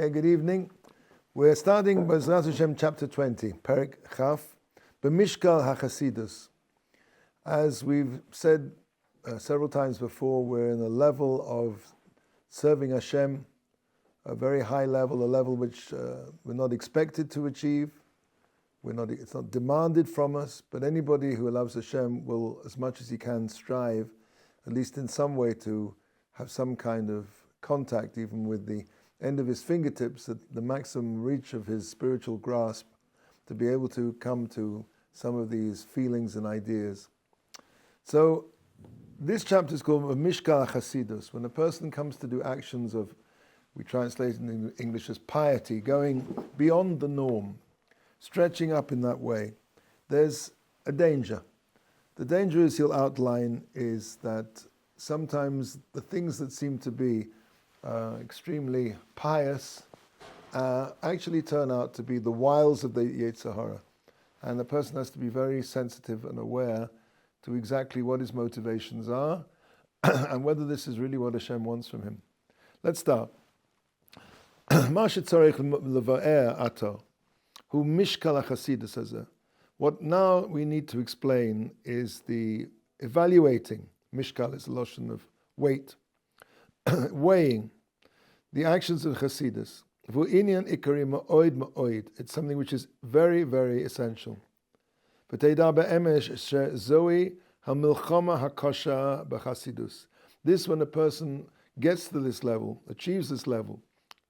Okay, good evening. We're starting B'ezras Hashem chapter 20, Perek Chaf, B'mishkal HaChasidus. As we've said several times before, we're in a level of serving Hashem, a very high level, a level which we're not expected to achieve. It's not demanded from us, but anybody who loves Hashem will, as much as he can, strive, at least in some way, to have some kind of contact, even with the end of his fingertips, at the maximum reach of his spiritual grasp, to be able to come to some of these feelings and ideas. So this chapter is called Mishkal Chasidus. When a person comes to do actions of, we translate it in English as piety, going beyond the norm, stretching up in that way, there's a danger. The danger, as he'll outline, is that sometimes the things that seem to be extremely pious actually turn out to be the wiles of the Yetzer Hara. And the person has to be very sensitive and aware to exactly what his motivations are and whether this is really what Hashem wants from him. Let's start. What now we need to explain is the evaluating. Mishkal is a lotion of weight. Weighing the actions of Chasidus. It's something which is very, very essential. This, when a person gets to this level, achieves this level,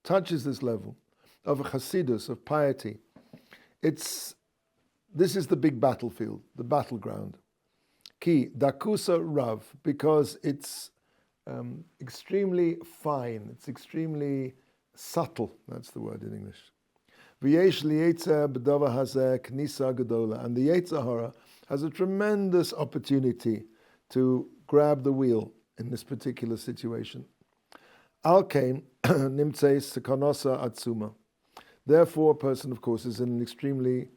touches this level of a Chasidus, of piety, this is the big battlefield, the battleground. Ki dakusa rav, because it's extremely fine, it's extremely subtle, that's the word in English. V'yesh liyetzer b'dava hazeh knisa gedola, and the Yetzer Hara has a tremendous opportunity to grab the wheel in this particular situation. Al kain nimtzeis sekonosa atzuma. Therefore, a person, of course, is in an extremely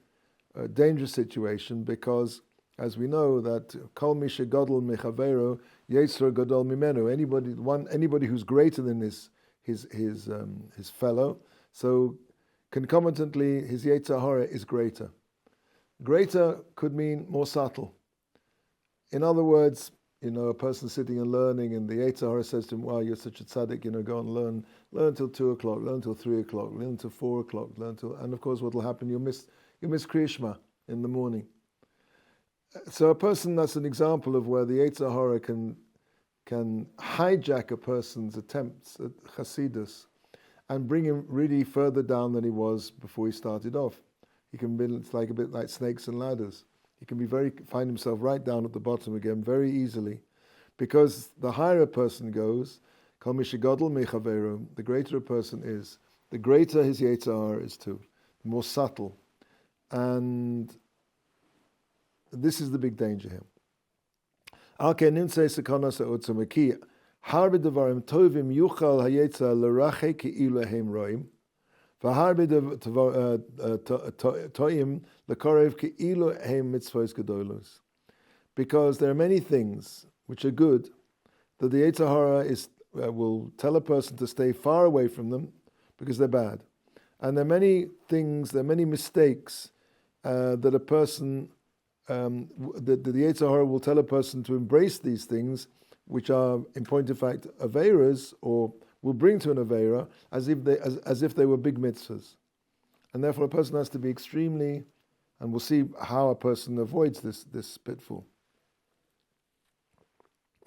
dangerous situation, because as we know that kol mi shegadol mechavero yesro gadol mimenu. Anybody who's greater than his fellow, so concomitantly his Yetzer Hara is greater. Greater could mean more subtle. In other words, a person sitting and learning, and the Yetzer Hara says to him, "Wow, you're such a tzaddik, go and learn till 2 o'clock, learn till 3 o'clock, learn till 4 o'clock, and of course what will happen, you'll miss Kriya Shema in the morning." So a person, that's an example of where the Yetzer Hara can hijack a person's attempts at Chasidus and bring him really further down than he was before he started off. It's like a bit like snakes and ladders. He can find himself right down at the bottom again very easily, because the higher a person goes, Kol mi shegadol mechaveru, the greater a person is, the greater his Yetzer Hara is too, the more subtle. And this is the big danger here. Al ken nimtzei sekonos ha'otzuma, harbe devarim tovim yuchal hayetzer l'rachek ke'ilu hem roim, v'harbe toim l'korev ke'ilu hem mitzvos gedolos. Because there are many things which are good that the Yetzer Hara will tell a person to stay far away from them because they're bad. And there are many mistakes that a person the Yetzer Hara will tell a person to embrace these things, which are, in point of fact, aveiras, or will bring to an aveira, as if they were big mitzvahs. And therefore a person has to be extremely, and we'll see how a person avoids this pitfall.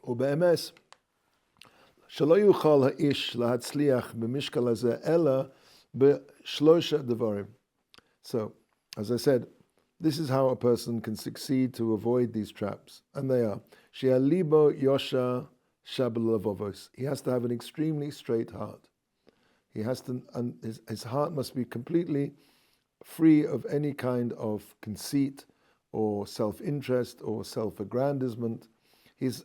Ube'emes, shelo yuchal ha'ish lahatzliach b'mishkal hazeh ela b'shlosha devarim. So, as I said, this is how a person can succeed to avoid these traps. And they are, Shea libo yosha shabelavovos. He has to have an extremely straight heart. His heart must be completely free of any kind of conceit or self-interest or self-aggrandizement. His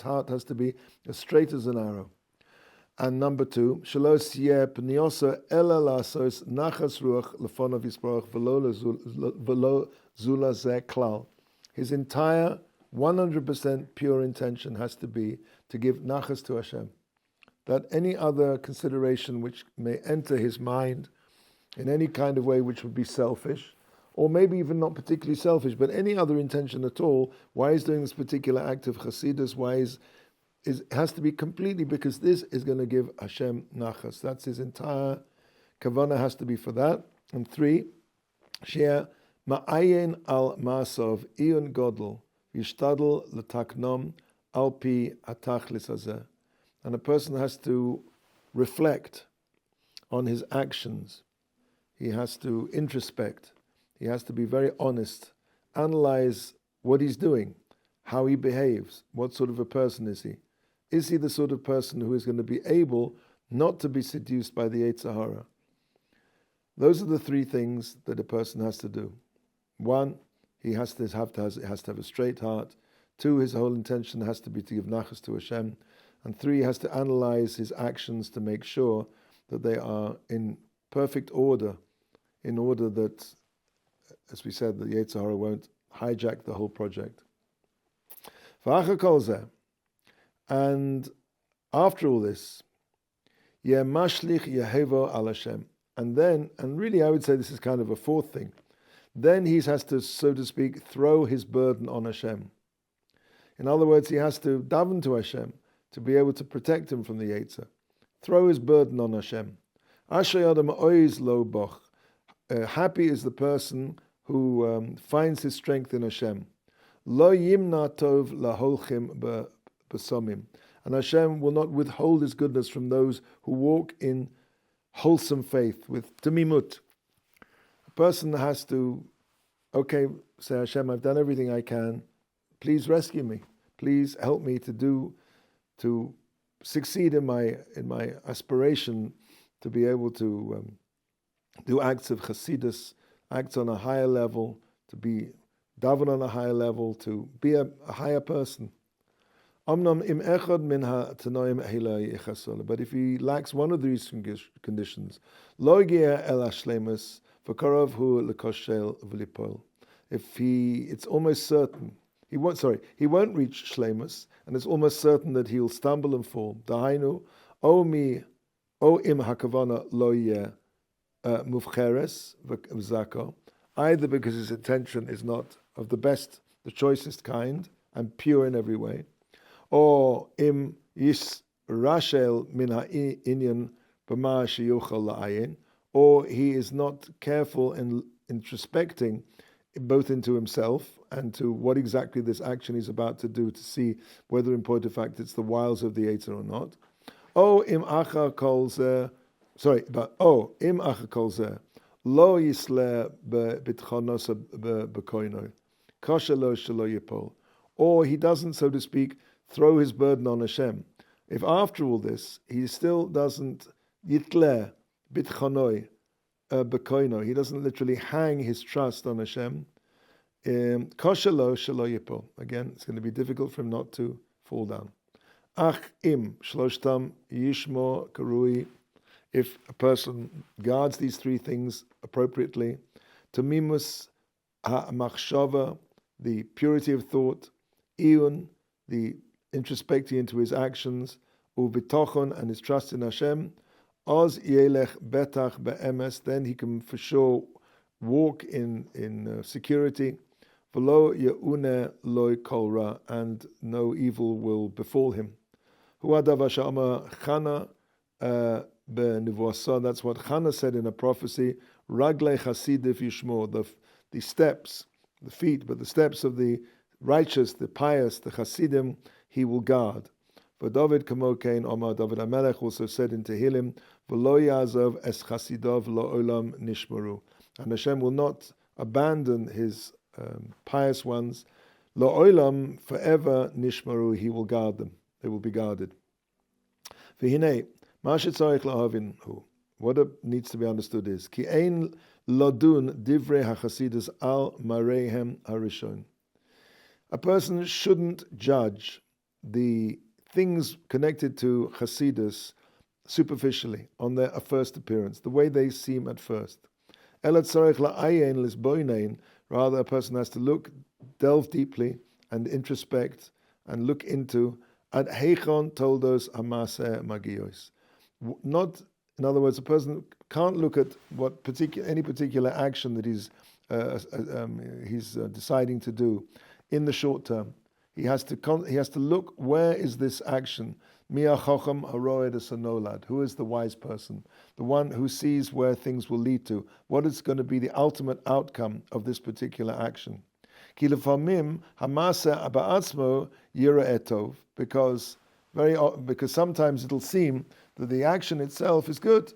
heart has to be as straight as an arrow. And number 2, shalos yeh pniosa ela lasos nachas ruach lefonav yisparach velo zula zeh klal. His entire 100% pure intention has to be to give nachas to Hashem, that any other consideration which may enter his mind in any kind of way which would be selfish, or maybe even not particularly selfish, but any other intention at all, why he's doing this particular act of Chasidus, it has to be completely because this is going to give Hashem nachas. That's his entire kavanah has to be for that. And 3, Shea ma'ayin al ma'asov iyun godel yishtadel l'taknom al pi atachlis hazeh. And a person has to reflect on his actions. He has to introspect. He has to be very honest, analyze what he's doing, how he behaves, what sort of a person is he. Is he the sort of person who is going to be able not to be seduced by the Yetzer Hara? Those are the 3 things that a person has to do. 1, he has to have a straight heart. 2, his whole intention has to be to give nachas to Hashem. And 3, he has to analyze his actions to make sure that they are in perfect order, in order that, as we said, the Yetzer Hara won't hijack the whole project. V'achar kol zeh, and after all this, yeh mashlich Yehovo al Hashem. And then, and really I would say this is kind of a 4th thing, then he has to, so to speak, throw his burden on Hashem. In other words, he has to daven to Hashem to be able to protect him from the Yetzer. Throw his burden on Hashem. Asher yadam oiz lo boch. Happy is the person who finds his strength in Hashem. Lo yimna tov laholchim b'somim. And Hashem will not withhold his goodness from those who walk in wholesome faith, with tamimut. A person has to, say, Hashem, I've done everything I can. Please rescue me. Please help me to succeed in my aspiration to be able to do acts of chasidus, acts on a higher level, to be daven on a higher level, to be a higher person. But if he lacks one of these conditions, it's almost certain he won't reach shleimus, and it's almost certain that he'll stumble and fall. Dahainu, o im hakavana lo yeh muvcheres v'zako, either because his intention is not of the best, the choicest kind, and pure in every way, or im yis rashel min ha'inyan b'ma sheyuchal la'ayin, or he is not careful in introspecting both into himself and to what exactly this action is about to do, to see whether in point of fact it's the wiles of the Yetzer or not. Im acha kol zeh, im acha kol zeh, lo yisle b'tchonos b'koinoi, kosher lo shelo yipol. Or he doesn't, so to speak, throw his burden on Hashem. If after all this, he still doesn't yitle b'tchonoi b'koinoi, he doesn't literally hang his trust on Hashem, kosher lo shelo yipol. Again, it's going to be difficult for him not to fall down. Ach im shloshtam yishmo karui. If a person guards these 3 things appropriately, tamimus ha'machshava, the purity of thought, iyun, the introspecting into his actions, uvitochon, and his trust in Hashem, oz yelech betach be'emes, then he can for sure walk in security, v'lo ye'une loy kolra, and no evil will befall him. Huadav shama Chana be'nivuasa, that's what Chana said in a prophecy, raglei chasidif yishmo, the steps, the feet, but the steps of the righteous, the pious, the Hasidim, he will guard. For David Kamokain Omar, David HaMelech also said in Tehillim, V'lo yazov es chasidov lo olam nishmaru. And Hashem will not abandon his pious ones. Lo olam, forever nishmaru, he will guard them. They will be guarded. V'hinei, ma shetzarich la'avinhu. What needs to be understood is, Ki ein lodun divrei hachasidus al mareihem harishon. A person shouldn't judge the things connected to Hasidus superficially on their first appearance, the way they seem at first. Rather, a person has to delve deeply and introspect and look into Ad heichon toldos hamase magios. Not, in other words, a person can't look at any particular action that he's deciding to do in the short term. He has to look, where is this action? Mia chochem haroed esanolad. Who is the wise person? The one who sees where things will lead to. What is going to be the ultimate outcome of this particular action? Ki lefamim hamasa ba'atzmo yira etov. Because sometimes it'll seem that the action itself is good.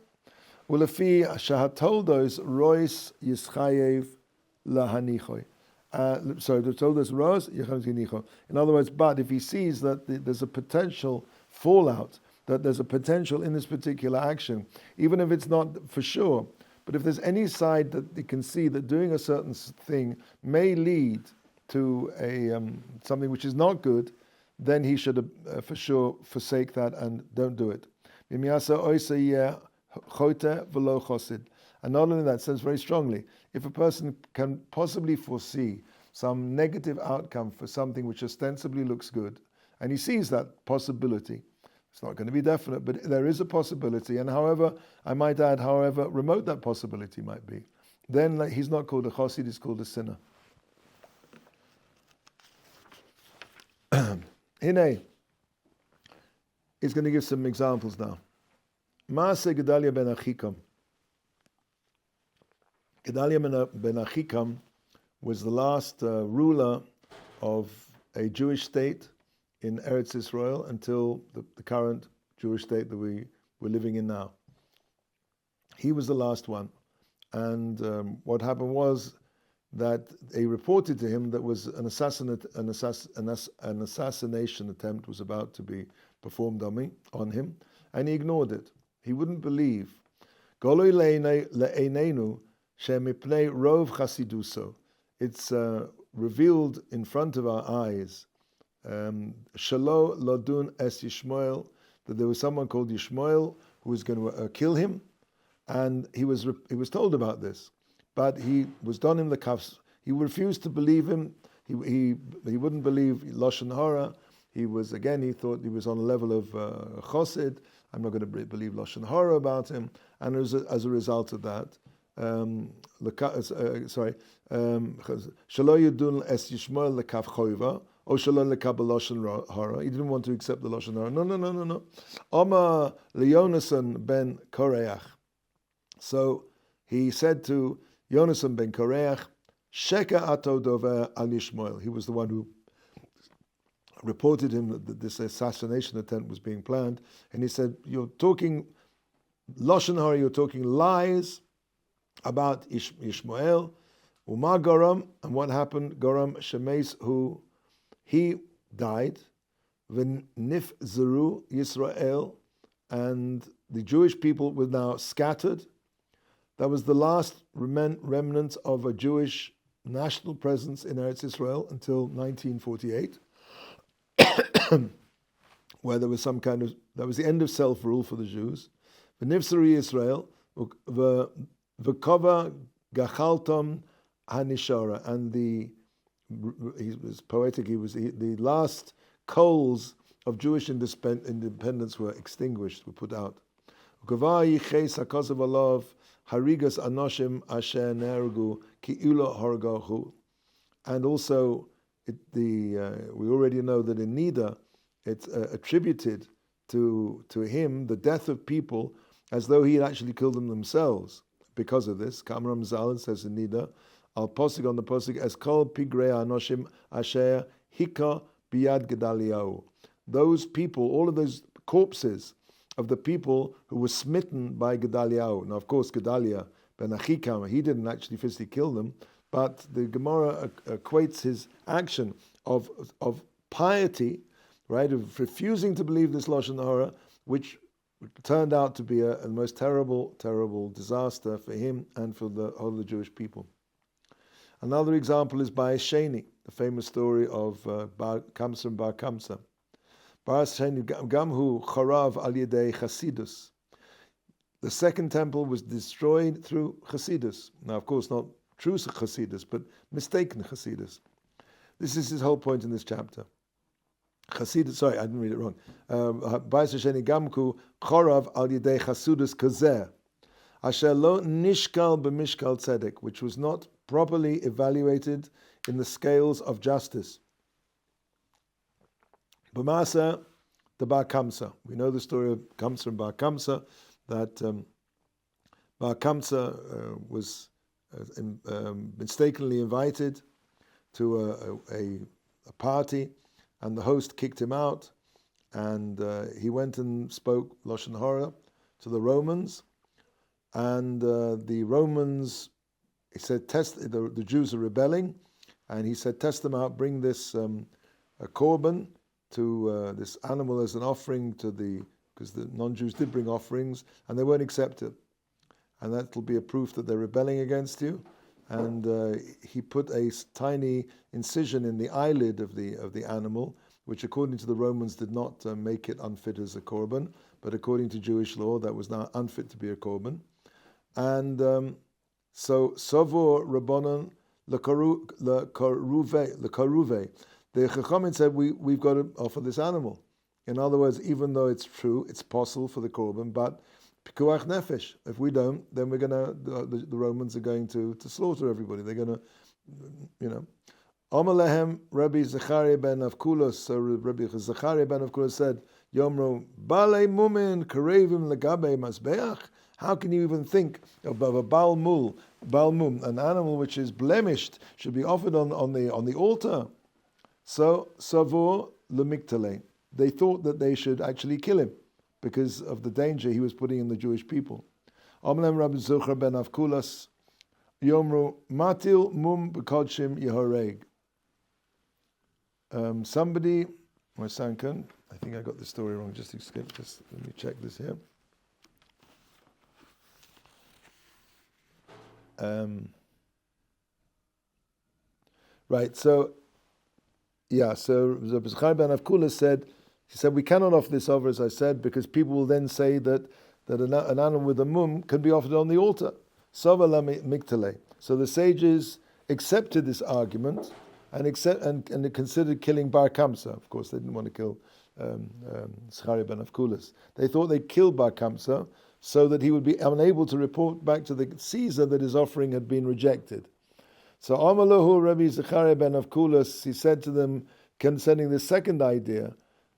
Ulefi shahatoldos rois yischayev lahanichoy. The toldos rois yischayev. In other words, but if he sees that there's a potential fallout, that there's a potential in this particular action, even if it's not for sure, but if there's any side that you can see that doing a certain thing may lead to something which is not good, then he should for sure forsake that and don't do it. And not only that, it says very strongly, if a person can possibly foresee some negative outcome for something which ostensibly looks good, and he sees that possibility, it's not going to be definite, but there is a possibility, and however remote that possibility might be, then he's not called a chosid, he's called a sinner. Hine, he's going to give some examples now. Maaseh Gedalia ben Achikam. Gedalia ben Achikam was the last ruler of a Jewish state in Eretz Israel until the current Jewish state that we're living in now. He was the last one. And what happened was that they reported to him that was an assassination attempt was about to be performed on him, and he ignored it. He wouldn't believe. It's revealed in front of our eyes. Shalo lodun es Yishmael, that there was someone called Yishmael who was going to kill him, and he was told about this. But he was done in the cuffs. He refused to believe him. He wouldn't believe Lashon Hara. He thought he was on a level of chosid. I'm not going to believe Lashon Hara about him. And as a result of that, Shalo Yudun es Yishmael lekaf choiva, or Shalo lekabel Lashon Hara. He didn't want to accept the Lashon Hara. No. Omar leYonasan ben Koreach. So he said to Yonasan ben Koreach, Sheka ato dover al Yishmael. He was the one who reported him that this assassination attempt was being planned, and he said, "You're talking Lashon Hara, you're talking lies about Yishmael." Uma Goram, and what happened? Goram Shemes, who he died. V'nif zeru Yisrael, and the Jewish people were now scattered. That was the last remnant of a Jewish national presence in Eretz Israel until 1948, where there was that was the end of self-rule for the Jews. V'nifsari Israel, v'kova gachaltom hanishara, and he was poetic. He was the last coals of Jewish independence were extinguished, were put out. Harigas anoshim asher nergu ki'ula hargahu, and also we already know that in Nida it's attributed to him the death of people as though he had actually killed them themselves. Because of this, Kamram Zal says in Nida, al posig on the posig as kol pigrei anoshim asher hika biyad Gedaliyahu. Those people, all of those corpses of the people who were smitten by Gedaliyahu. Now, of course, Gedalia ben Achikam, he didn't actually physically kill them, but the Gemara equates his action of piety, right, of refusing to believe this Lashon Hara, which turned out to be a most terrible, terrible disaster for him and for the whole of the Jewish people. Another example is by Sheni, the famous story of Bar Kamsa and Bar Kamsa. Gamhu Charav al Yedei Chasidus. The second temple was destroyed through Chasidus. Now, of course, not true Chasidus, but mistaken Chasidus. This is his whole point in this chapter. Chasidus, sorry, I didn't read it wrong. Bais Hasheni Gamku Chorav al Yedei Chasudus Kazer. Asher lo nishkal b'mishkal tzedek, which was not properly evaluated in the scales of justice. B'masa the Bar Kamsa. We know the story of Kamsa and Bar Kamsa, that Bar Kamsa was mistakenly invited to a party, and the host kicked him out, and he went and spoke Lashon Hara to the Romans. And the Romans, he said, the Jews are rebelling, and he said, test them out, bring this a korban, to this animal as an offering because the non-Jews did bring offerings, and they weren't accepted. And that will be a proof that they're rebelling against you. And he put a tiny incision in the eyelid of the animal, which according to the Romans did not make it unfit as a korban, but according to Jewish law, that was now unfit to be a korban. And so Savor Rabbanon Lekaruve. The Chachamim said we've got to offer this animal. In other words, even though it's true, it's possible for the korban, but pikuach nefesh. If we don't, then we're gonna the Romans are going to slaughter everybody. They're gonna, Amalehem Rabbi Zechariah ben Avkulos. So Rabbi Zechariah ben Avkulos said, Yomro Bale Mumin Karevim Legabe Masbeach. How can you even think of a balmum, an animal which is blemished, should be offered on the altar? So Savor Lemiktale. They thought that they should actually kill him because of the danger he was putting in the Jewish people. Amlem Rabbi Zochar ben Avkulas Yomru Matil Mum Bekodshim Yehoreg. Somebody, my Sankan, I think I got the story wrong. Just let me check this here. Right, so Rabbi Zechariah ben Avkula said, we cannot offer this over, as I said, because people will then say that an animal with a mum can be offered on the altar. So the sages accepted this argument and they considered killing Bar Kamsa. Of course, they didn't want to kill Zechariah ben Avkulas. They thought they'd kill Bar Kamsa so that he would be unable to report back to the Caesar that his offering had been rejected. So Amalahu Rabbi Zechariah ben Avkulas, he said to them concerning the second idea,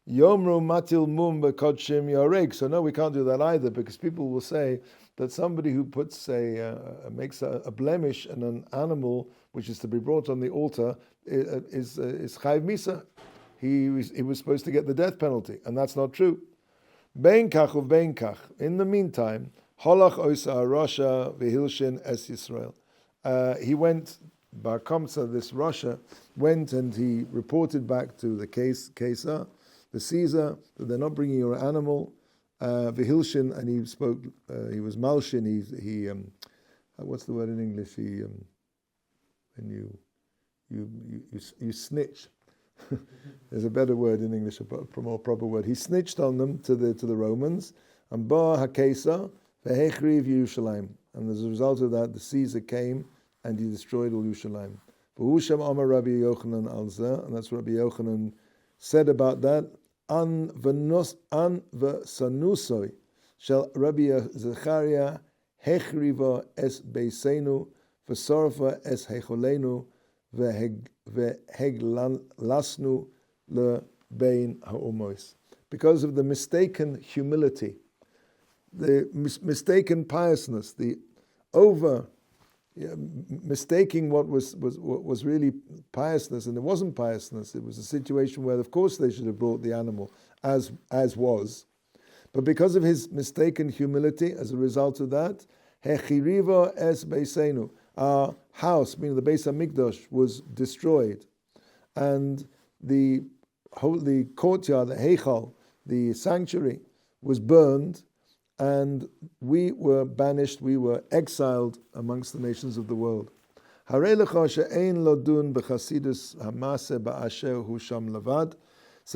Yomru matil mum bekodshim yoreg. So no, we can't do that either, because people will say that somebody who puts makes a blemish in an animal which is to be brought on the altar is chayv misa. He was supposed to get the death penalty, and that's not true. Bein kach uvein kach. In the meantime, holach oisa Rasha v'hilshin es Yisrael. He went, Bar Kamsa, this Russia, went and he reported back to the Caesar, the Caesar, that they're not bringing your animal. V'hilshin, and he spoke. He was malshin. He what's the word in English? When you snitch. There's a better word in English, a more proper word. He snitched on them to the Romans, and ba haKesar vehechriv Yerushalayim. And as a result of that, the Caesar came and he destroyed all Yerushalayim. V'husham Amar Rabbi Yochanan alza, and that's what Rabbi Yochanan said about that. An v'sanusoi shall Rabbi Zechariah hechriva es beisenu v'sorfa es hecholenu v'heglasnu lebein ha'umois. Because of the mistaken humility, the mistaken piousness, the mistaking what was really piousness, and it wasn't piousness. It was a situation where, of course, they should have brought the animal as was, but because of his mistaken humility, as a result of that, hechiriva es beisenu, our house, meaning the Beis Hamikdash, was destroyed, and the courtyard, the heichal, the sanctuary, was burned. And we were banished, we were exiled amongst the nations of the world. So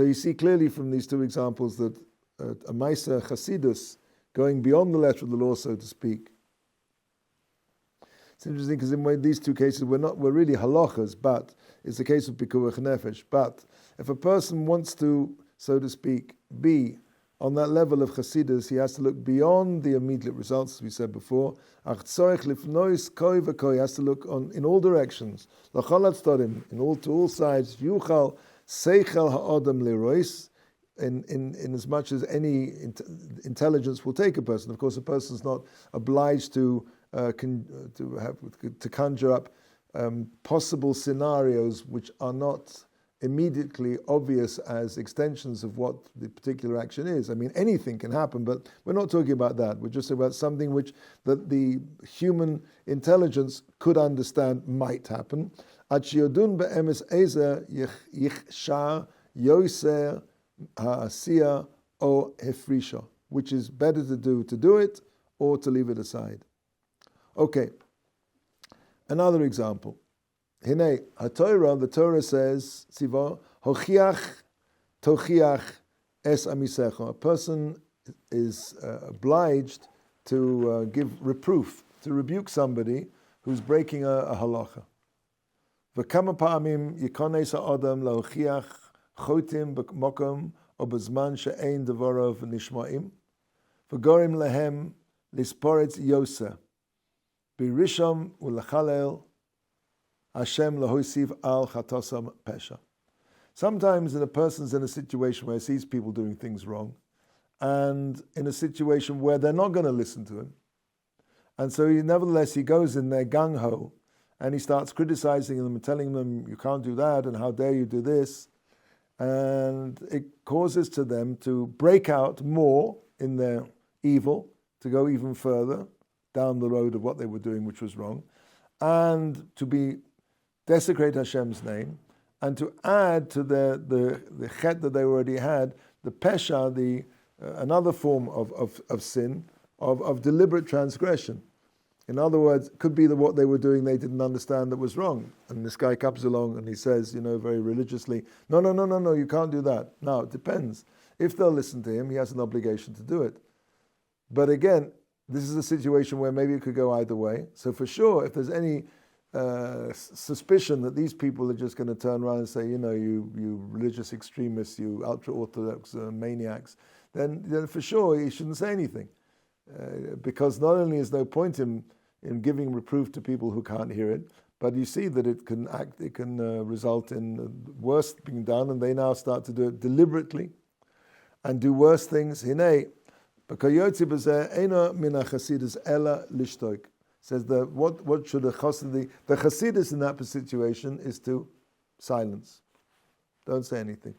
you see clearly from these two examples that a Maisa Chasidus, going beyond the letter of the law, so to speak, It's interesting because in these two cases we're really halachas, but it's a case of pikuach nefesh. But if a person wants to, so to speak, be on that level of Chassidus, he has to look beyond the immediate results, as we said before. He has to look in all directions. To all sides. Yuchal seichel ha'adam lerois. In as much as any intelligence will take a person. Of course, a person is not obliged to conjure up possible scenarios which are not immediately obvious as extensions of what the particular action is. I mean, anything can happen, but we're not talking about that. We're just about something which that the human intelligence could understand might happen. Ha'asiya or hefrisha, which is better to do it or to leave it aside. Okay, another example. Hine, the Torah says, Tziva, hochiach tochiach es amisecha. A person is obliged to give reproof, to rebuke somebody who's breaking a halacha. V'kama pa'amim yikones ha'adam lahochiach chotim b'mokom or b'zman she'ein devorov nishma'im v'gorim lehem lisporetz yoseh b'risham u'lechalel Hashem lahosiv al chatosam pesha. Sometimes a person's in a situation where he sees people doing things wrong, and in a situation where they're not going to listen to him, and so nevertheless he goes in there gung ho, and he starts criticizing them and telling them you can't do that and how dare you do this, and it causes to them to break out more in their evil, to go even further down the road of what they were doing, which was wrong, and to desecrate Hashem's name, and to add to the chet that they already had, the pesha, another form of sin, of deliberate transgression. In other words, it could be that what they were doing they didn't understand that was wrong. And this guy comes along and he says, very religiously, no, you can't do that. Now, it depends. If they'll listen to him, he has an obligation to do it. But again, this is a situation where maybe it could go either way. So for sure, if there's any suspicion that these people are just going to turn around and say, you religious extremists, you ultra-Orthodox maniacs, then for sure he shouldn't say anything. Because not only is no point in giving reproof to people who can't hear it, but you see that it can result in worse being done, and they now start to do it deliberately and do worse things. Hinei, b'kayotzi b'zeh eina min ha'chasidus ela lishtoik. Says that what should the Chassidus in that situation is to silence. Don't say anything.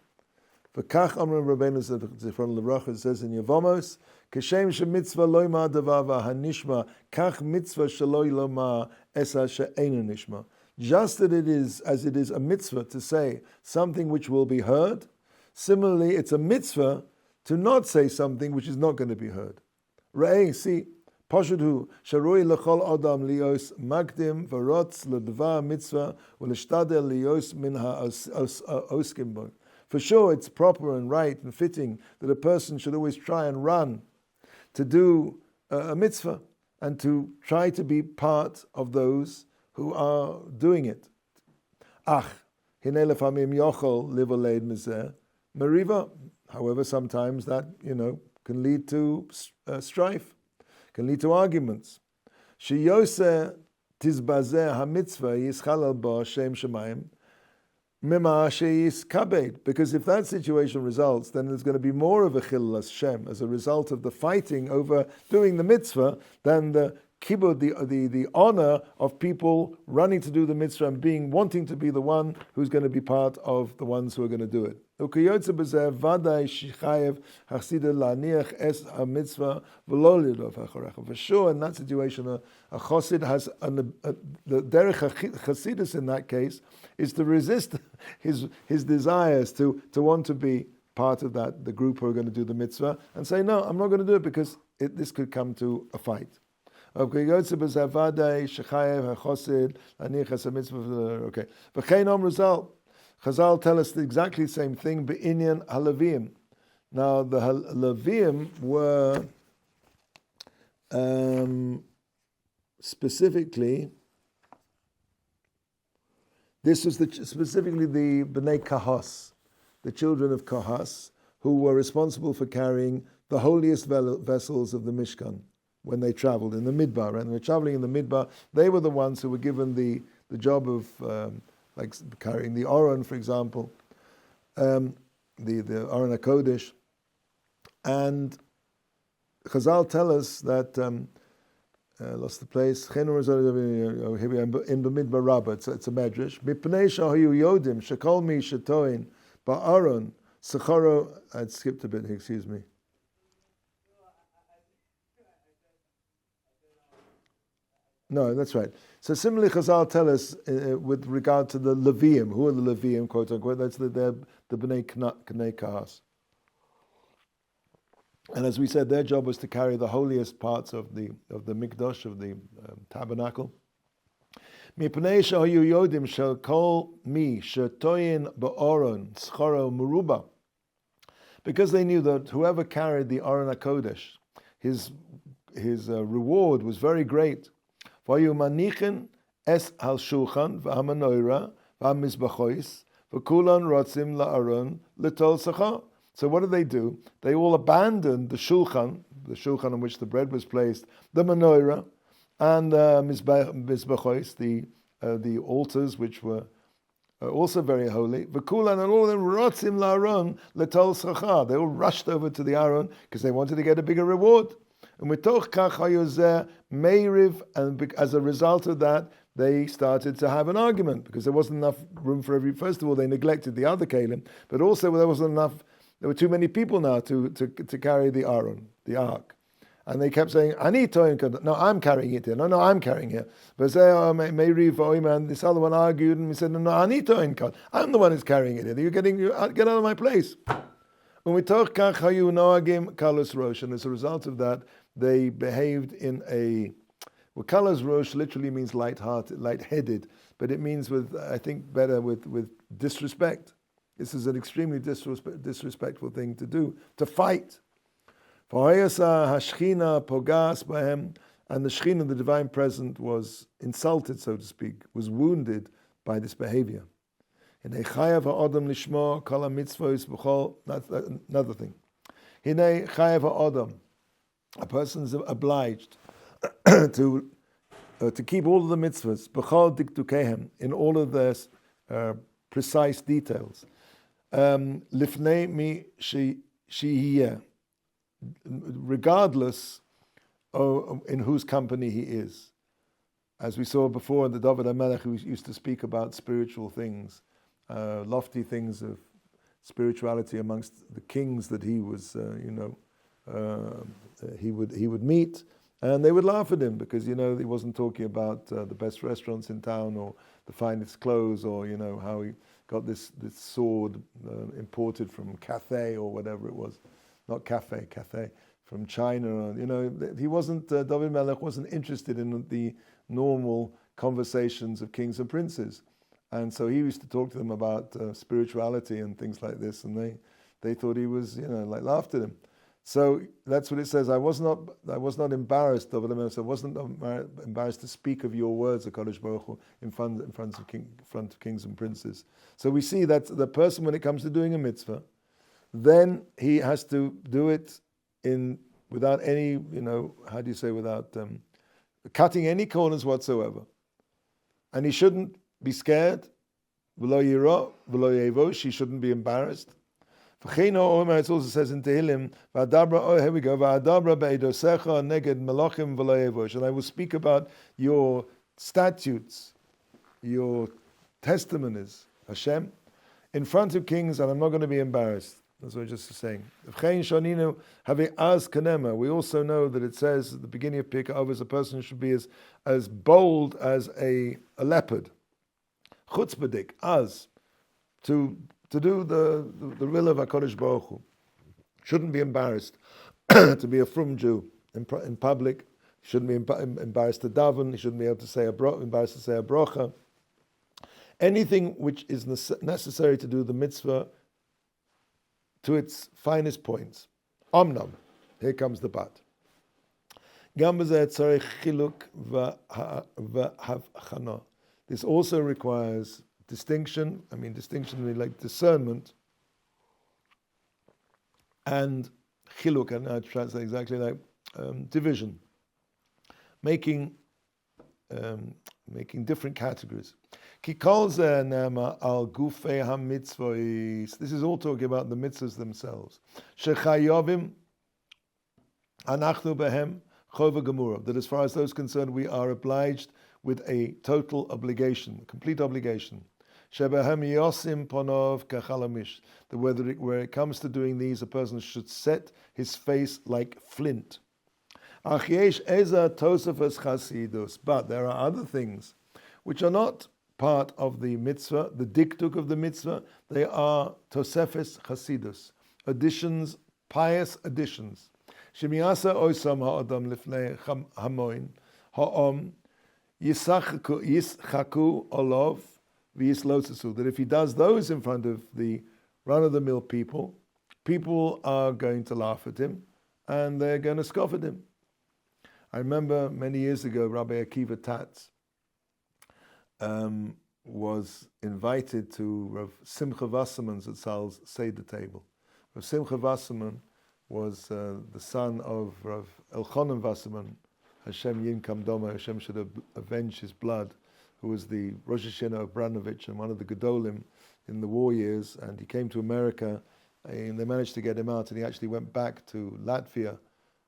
V'kach Amram Rabbeinu Zichron L'Bracha, it says in Yevamos, Kashem shemitzvah loyma davava hanishma, kach mitzvah shelo loma esa she'einu nishma. Just as it is a mitzvah to say something which will be heard, similarly it's a mitzvah to not say something which is not going to be heard. Ra'ei, see, Pashudhu, Sharoi lechol adam lios magdim varotz ledvar mitzvah u'lishtadel lios min ha'oskim bo. For sure, it's proper and right and fitting that a person should always try and run to do a mitzvah and to try to be part of those who are doing it. Ach, hinei lefamim yochol livoled mizeh meriva. However, sometimes that can lead to strife. Can lead to arguments. Sheyoseh tizbazeh hamitzvah yischalal ba shem shemayim mima sheyis kabed. Because if that situation results, then there's going to be more of a chilul Hashem as a result of the fighting over doing the mitzvah than the kibud, the honor of people running to do the mitzvah and wanting to be the one who's going to be part of the ones who are going to do it. For sure, in that situation, a chassid has the derech chassidus in that case is to resist his desires to want to be part of the group who are going to do the mitzvah and say, no, I'm not going to do it because this could come to a fight. Okay. Chazal tell us exactly the same thing. Be'inyan halavim. Now the halavim were specifically This was specifically the Bnei Kahas, the children of Kahas, who were responsible for carrying the holiest vessels of the Mishkan when they traveled in the Midbar. And they were traveling in the Midbar. They were the ones who were given the job of like carrying the Aron, for example, the Aron HaKodesh. And Chazal tell us that lost the place. In the Midbar Rabbah, it's a medrash. Mipnei shahayu yodim shekol mi shetoin ba'aron secharo. I'd skipped a bit. Excuse me. No, that's right. So similarly, Chazal tell us with regard to the Leviim. Who are the Leviim, quote unquote? That's the Bnei Kahas. And as we said, their job was to carry the holiest parts of the mikdash, of the tabernacle. Mipnei shahayu yodim shel kol mi shetoyin ba'aron scharo meruba. Because they knew that whoever carried the Aron HaKodesh, his reward was very great. Vayu manichin es hal shulchan v'hamanoira v'hamizbachois v'kulan rotzim la'aron l'tol sacha. So what did they do? They all abandoned the shulchan on which the bread was placed, the menorah, and mizbachois, the altars which were also very holy. V'kulan, and all of them rotzim la'aron l'tol sacha. They all rushed over to the Aron because they wanted to get a bigger reward. And mitoch kach hayozeh meiriv, and as a result of that, they started to have an argument because there wasn't enough room for every. First of all, they neglected the other kalim, but also there wasn't enough. There were too many people now to carry the Aron, the ark, and they kept saying, "Ani toin." No, I'm carrying it here. No, I'm carrying it. But meiriv and this other one argued, and we said, "No, ani toin. I'm the one who's carrying it here. You're get out of my place." And as a result of that, they behaved in a. Well, kalas rosh literally means light-hearted, light-headed, but it means I think better with disrespect. This is an extremely disrespectful thing to do, to fight. And the Shekhinah, the divine presence, was insulted, so to speak, was wounded by this behavior. That's another thing. A person is obliged to keep all of the mitzvahs in all of their precise details. Lifnei mi shehiyeh, regardless in whose company he is. As we saw before in the David HaMelech, who used to speak about spiritual things, lofty things of spirituality amongst the kings that he was, he would meet, and they would laugh at him because he wasn't talking about the best restaurants in town or the finest clothes or how he got this sword imported from Cathay or whatever it was, not Cathay from China. He wasn't. David Melech wasn't interested in the normal conversations of kings and princes, and so he used to talk to them about spirituality and things like this, and they thought he was laughed at him. So that's what it says. I was not embarrassed, David Melech. I wasn't embarrassed to speak of your words, HaKadosh Baruch Hu, in front of kings and princes. So we see that the person, when it comes to doing a mitzvah, then he has to do it without any, without cutting any corners whatsoever. And he shouldn't be scared. V'lo yira, v'lo yevosh. He shouldn't be embarrassed. It also says in Tehillim, here we go, and I will speak about your statutes, your testimonies, Hashem, in front of kings, and I'm not going to be embarrassed. That's what I was just saying. We also know that it says at the beginning of Pirkei Avos, a person should be as bold as a leopard. Chutzpahdik, to do the will of HaKadosh Baruch Hu. Shouldn't be embarrassed to be a frum Jew in public. Shouldn't be embarrassed to daven. He shouldn't be able to say embarrassed to say a bracha. Anything which is necessary to do the mitzvah to its finest points. Omnam. Here comes the but. This also requires distinction. I mean, distinction like discernment, and chiluk, and I translate exactly like division, making different categories. Ki kol zeh ne'amar al gufei hamitzvos. This is all talking about the mitzvahs themselves. Shechayovim anachnu behem chova gemura. That as far as those concerned, we are obliged with a total obligation, complete obligation. Shebehem yosim ponov kachalamish. That where it comes to doing these, a person should set his face like flint. Ach yesh eza tosafos chasidus. But there are other things which are not part of the mitzvah, the diktuk of the mitzvah. They are tosefes chasidus, additions, pious additions. Shemiasa oisam ha'adam lifnei hamoin ha'om yischaku olov v'yislotesu. That if he does those in front of the run-of-the-mill people, people are going to laugh at him and they're going to scoff at him. I remember many years ago, Rabbi Akiva Tatz was invited to Rav Simcha Wasserman's at Sal's Seder table. Rav Simcha Wasserman was the son of Rav Elchanan Wasserman, Hashem Yinkam Doma, Hashem should have avenged his blood, who was the Rosh Hashanah of Branovich and one of the Gedolim in the war years, and he came to America and they managed to get him out, and he actually went back to Latvia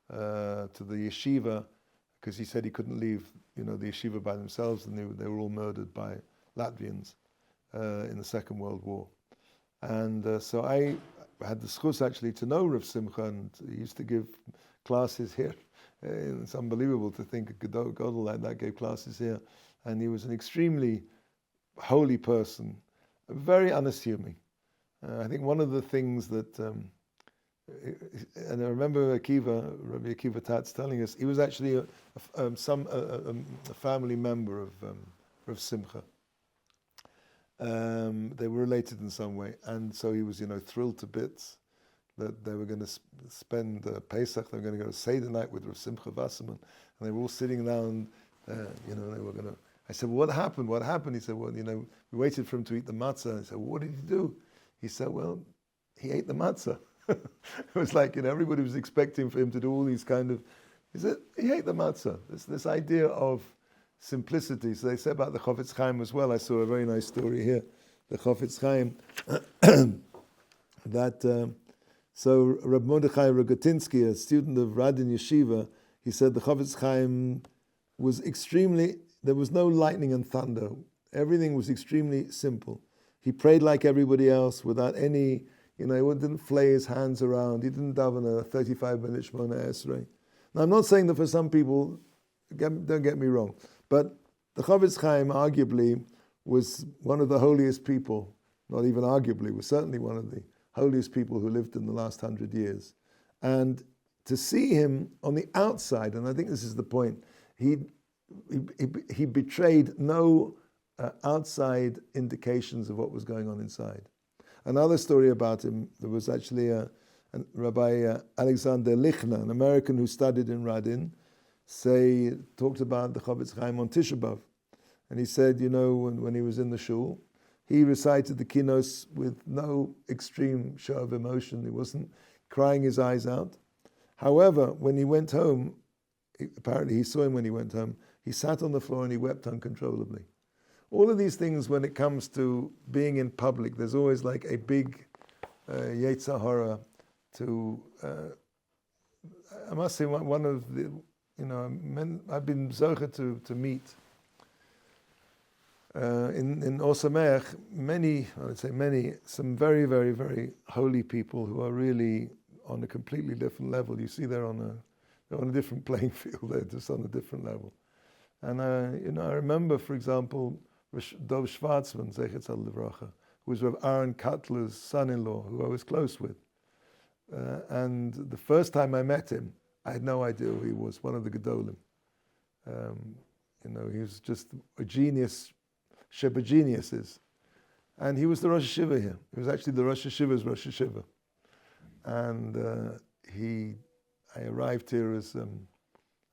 to the yeshiva, because he said he couldn't leave, the yeshiva by themselves, and they were all murdered by Latvians in the Second World War. And so I had the schus actually to know Rav Simcha, and he used to give classes here. It's unbelievable to think a Gadol like that gave classes here. And he was an extremely holy person, very unassuming. I think one of the things that, and I remember Rabbi Akiva Tatz telling us, he was actually a family member of Rav Simcha. They were related in some way, and so he was, thrilled to bits that they were going to spend Pesach. They were going to go to Seder night with Rav Simcha Wasserman, and they were all sitting down. They were going to. I said, well, "What happened? What happened?" He said, "Well, we waited for him to eat the matzah." I said, well, "What did he do?" He said, "Well, he ate the matzah." It was like, everybody was expecting for him to do all these kind of. He said, he ate the matzah. This idea of simplicity. So they say about the Chofetz Chaim as well. I saw a very nice story here. The Chofetz Chaim that so Reb Mordechai Rogotinsky, a student of Radin Yeshiva, he said the Chofetz Chaim was extremely. There was no lightning and thunder. Everything was extremely simple. He prayed like everybody else without any. He didn't flay his hands around. He didn't daven a 35-minute Shemona Esrei. Now, I'm not saying that for some people, don't get me wrong, but the Chofetz Chaim arguably was one of the holiest people, not even arguably, was certainly one of the holiest people who lived in the last 100 years. And to see him on the outside, and I think this is the point, he betrayed no outside indications of what was going on inside. Another story about him, there was actually Rabbi Alexander Lichner, an American who studied in Radin, talked about the Chofetz Chaim on Tisha B'Av. And he said, when he was in the shul, he recited the kinos with no extreme show of emotion. He wasn't crying his eyes out. However, when he went home, apparently he saw him when he went home, he sat on the floor and he wept uncontrollably. All of these things, when it comes to being in public, there's always like a big Yetzer Hara to, I must say, one of the, I've been zocher to meet in Osameach, some very, very, very holy people who are really on a completely different level. You see they're on a different playing field, they're just on a different level. And I remember, for example, Dov Schwarzman, Zechet Tzaddik Livracha, who was Rav Aaron Cutler's son-in-law, who I was close with. And the first time I met him, I had no idea who he was, one of the Gedolim. He was just a genius, Sheba geniuses. And he was the Rosh Hashiva here. He was actually the Rosh Hashiva's Rosh Hashiva. And I arrived here as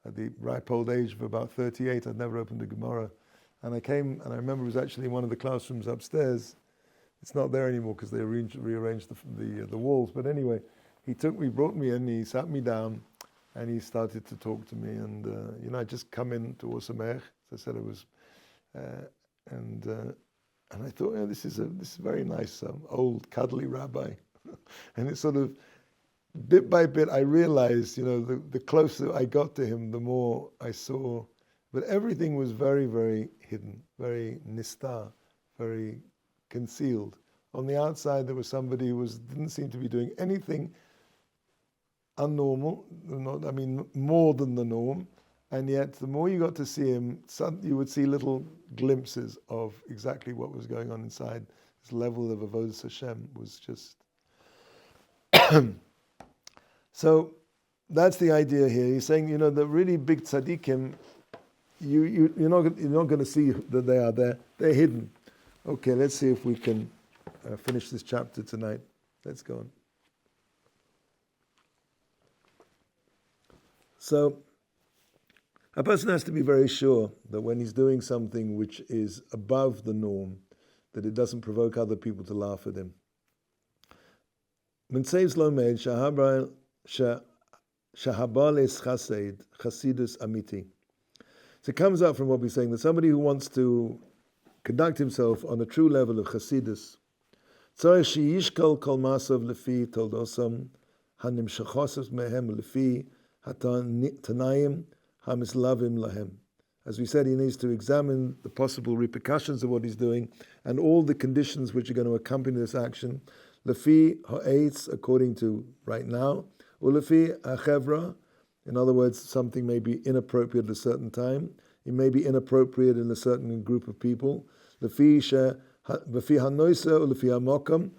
at the ripe old age of about 38. I'd never opened a Gemara And I came, and I remember it was actually in one of the classrooms upstairs. It's not there anymore because they rearranged the walls. But anyway, he brought me in, he sat me down, and he started to talk to me. And I just come in to Osamech. As I said, it was, and I thought, this is a very nice old cuddly rabbi. And it's sort of bit by bit I realized, the closer I got to him, the more I saw. But everything was very, very hidden, very nistar, very concealed. On the outside, there was somebody who didn't seem to be doing anything unnormal, more than the norm. And yet, the more you got to see him, you would see little glimpses of exactly what was going on inside. This level of avodas Hashem was just... So, that's the idea here. He's saying, the really big tzaddikim, you're not going to see that they are there. They're hidden. Okay, let's see if we can finish this chapter tonight. Let's go on. So, a person has to be very sure that when he's doing something which is above the norm, that it doesn't provoke other people to laugh at him. Amiti. So it comes out from what we're saying, that somebody who wants to conduct himself on a true level of Chasidus, as we said, he needs to examine the possible repercussions of what he's doing and all the conditions which are going to accompany this action. Lefi ha'etz, according to right now, ulefi ha'chevra, in other words, something may be inappropriate at a certain time. It may be inappropriate in a certain group of people. Lefi ha'noisa ulefi ha'mokam,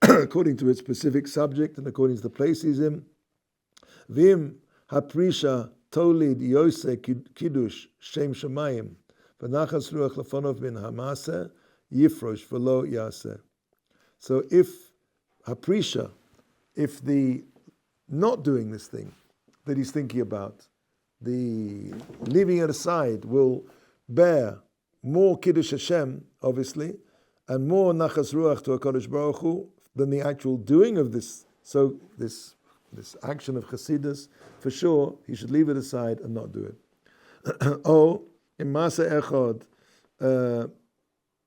according to its specific subject and according to the place he's in. Vim ha'prisha tolid yose kiddush shem shemayim v'nachas ruach lefonov bin hamase yifrosh v'lo yaseh. So if ha'prisha, if the not doing this thing that he's thinking about, the leaving it aside, will bear more Kiddush Hashem, obviously, and more Nachas Ruach to HaKadosh Baruch Hu than the actual doing of this. So this action of Chasidus, for sure, he should leave it aside and not do it. O, in Masa Echad,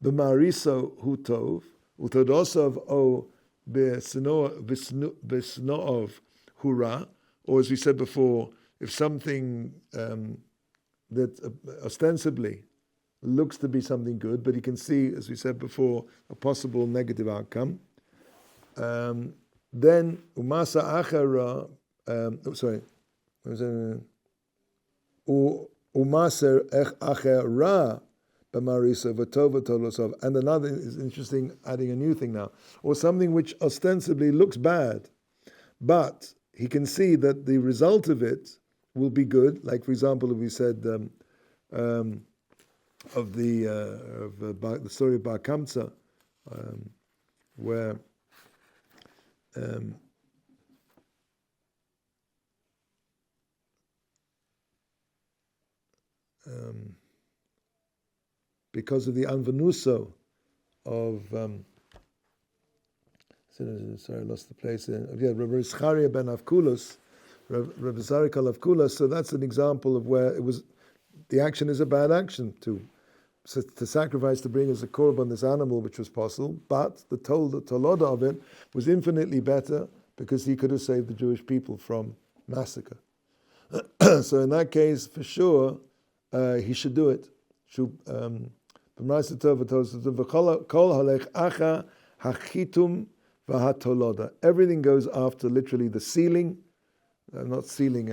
b'mariso hu tov, utodosov o b'sno'ov hura, or as we said before, if something that ostensibly looks to be something good, but he can see, as we said before, a possible negative outcome, then umasa achara, umasa achara b'marisa v'tova tolosov. And another is interesting, adding a new thing now, or something which ostensibly looks bad, but he can see that the result of it will be good. Like, for example, if we said of the story of Bar Kamsa, where because of the anvanuso of sorry, I lost the place. Rabbi Zcharia ben Avkulos, Rabbi Zarikal Avkulos. So that's an example of where it was. The action is a bad action to sacrifice, to bring as a korban this animal, which was possible, but the toloda of it was infinitely better because he could have saved the Jewish people from massacre. So in that case, for sure, he should do it. Everything goes after literally the sealing, not sealing,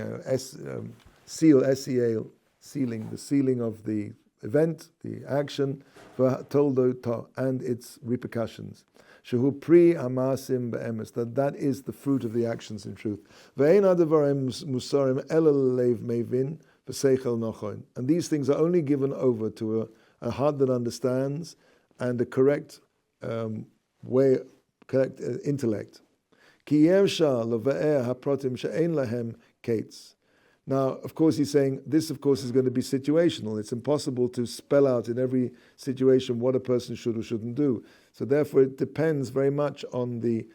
seal, S-E-A-L, sealing, the sealing of the event, the action, and its repercussions. Shehu pri amasim be'emes, that is the fruit of the actions in truth. Ve'ein adavarim musarim elel leiv mevin v'seichel nochon. And these things are only given over to a heart that understands and a correct correct intellect. Ki yemsha leve'er haprotim she'ein lahem kates. Now, of course, he's saying this, of course, is going to be situational. It's impossible to spell out in every situation what a person should or shouldn't do. So therefore, it depends very much on the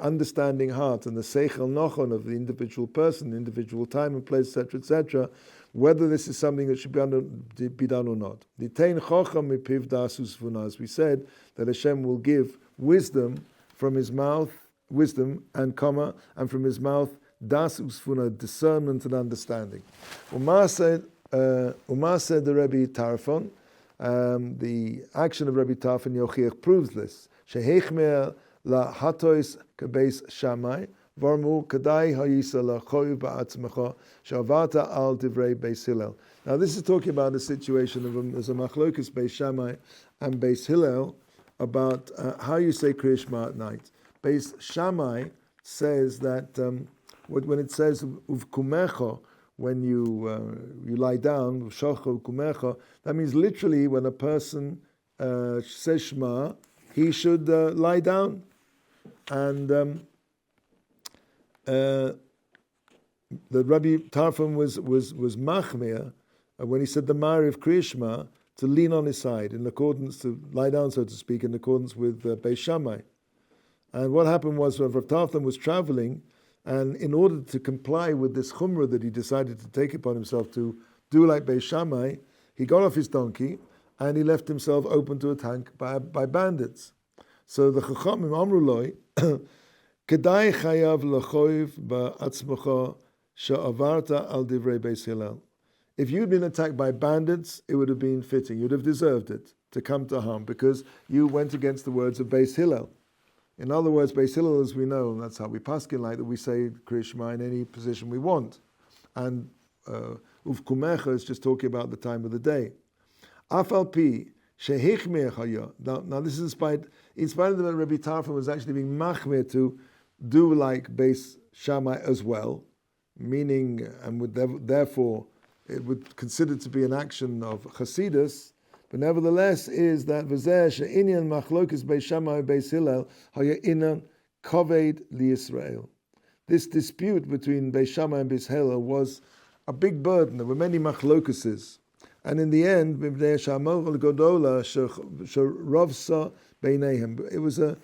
understanding heart and the seichel nochon of the individual person, individual time and place, etc., whether this is something that should be done or not. As we said, that Hashem will give wisdom from His mouth, wisdom and comma, and from His mouth das usfuna, discernment and understanding. Umar said the Rebbe Tarfon, the action of Rebbe Tarfon Yochiach proves this. Shehechmer la hatois kebeis shamai varmu kadai hayisa la choyu ba'atzmecha shavata al divrei beis Hillel. Now this is talking about a situation of there's a machlokus beis Shammai and beis Hillel about how you say Kriya Shema at night. Beis Shammai says that when it says uvkumecha, when you lie down, uvshocha uvkumecha, that means literally when a person says Shema, he should lie down. And the Rabbi Tarfon was machmir when he said the Ma'ariv Kriya Shema to lean on his side, in accordance to lie down, so to speak, in accordance with Beis Shammai. And what happened was Rav Tarfon was traveling, and in order to comply with this chumrah that he decided to take upon himself to do like Beis Shammai, he got off his donkey and he left himself open to attack by bandits. So the Chachamim Amru Loi, Kedai chayav lechoiv ba'atzmecha she'avarta al divrei Beis Hillel. If you'd been attacked by bandits, it would have been fitting. You'd have deserved it to come to harm because you went against the words of Beis Hillel. In other words, Beis Hillel, as we know, and that's how we paskin like that, we say Kriya Shema in any position we want. And Uvkumecha is just talking about the time of the day. Afal pi shehichmir chaya. Now this is in spite of that Rabbi Tarfon was actually being machmir to do like Beis Shammai as well, meaning, and would therefore it would consider to be an action of Chasidus, but nevertheless is that v'zeh she'inyan machlokes Beis Shammai Beis Hillel haya inan kaved liYisrael. This dispute between Beis Shammai and Beis Hillel was a big burden. There were many machlokeses, and in the end, it was a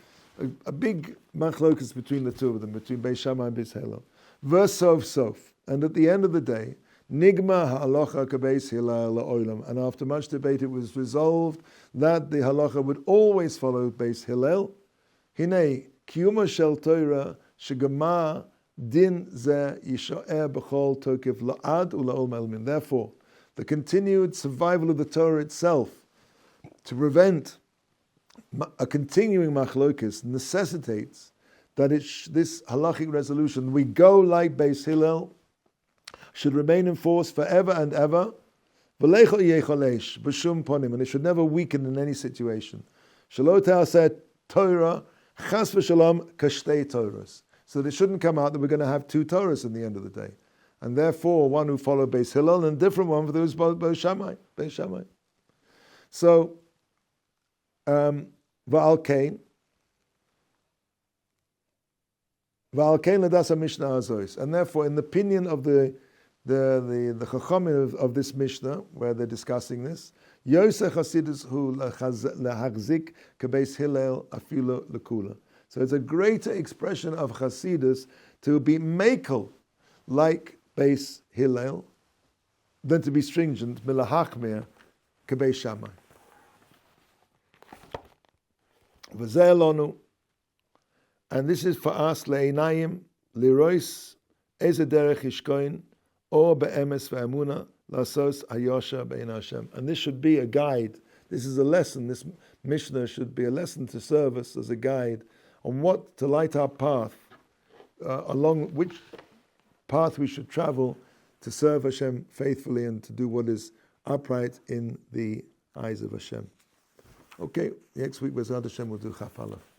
big machlokes between the two of them, between Beis Shammai and Beis Hillel. Verse sof, and at the end of the day, Nigma ha'alacha kabeis Hillel la'olam. And after much debate, it was resolved that the halacha would always follow Beis Hillel. Hinei kiyuma shel Torah shegama din ze yisho'er b'chol tokiv la'ad u'la'ol melmin. Therefore, the continued survival of the Torah itself to prevent a continuing machlokes necessitates that this halachic resolution, we go like Beis Hillel, should remain in force forever and ever, and it should never weaken in any situation. Torah chas v'shalom kashtei Torahs. So that it shouldn't come out that we're going to have two Torahs in the end of the day. And therefore, one who followed Beis Hillel and a different one for those Beis Shammai. So, Va'al Kain Ladas Mishnah Azois. And therefore, in the opinion of the Chachamim of this Mishnah, where they're discussing this, Yosef Hasidus hu lehachzik kebeis Hillel afilu lekula. So it's a greater expression of Hasidus to be makel like Beis Hillel than to be stringent milahachmir kebeis Shammai. V'zeh lonu, and this is for us le'inayim lirois eze derech ishkoin or be'emes ve'emuna lasos hayosha be'in Hashem. And this should be a guide. This is a lesson. This Mishnah should be a lesson to serve us as a guide on what to light our path, along which path we should travel to serve Hashem faithfully and to do what is upright in the eyes of Hashem. Okay, next week, B'ezrat Hashem, we'll do Chaf Aleph.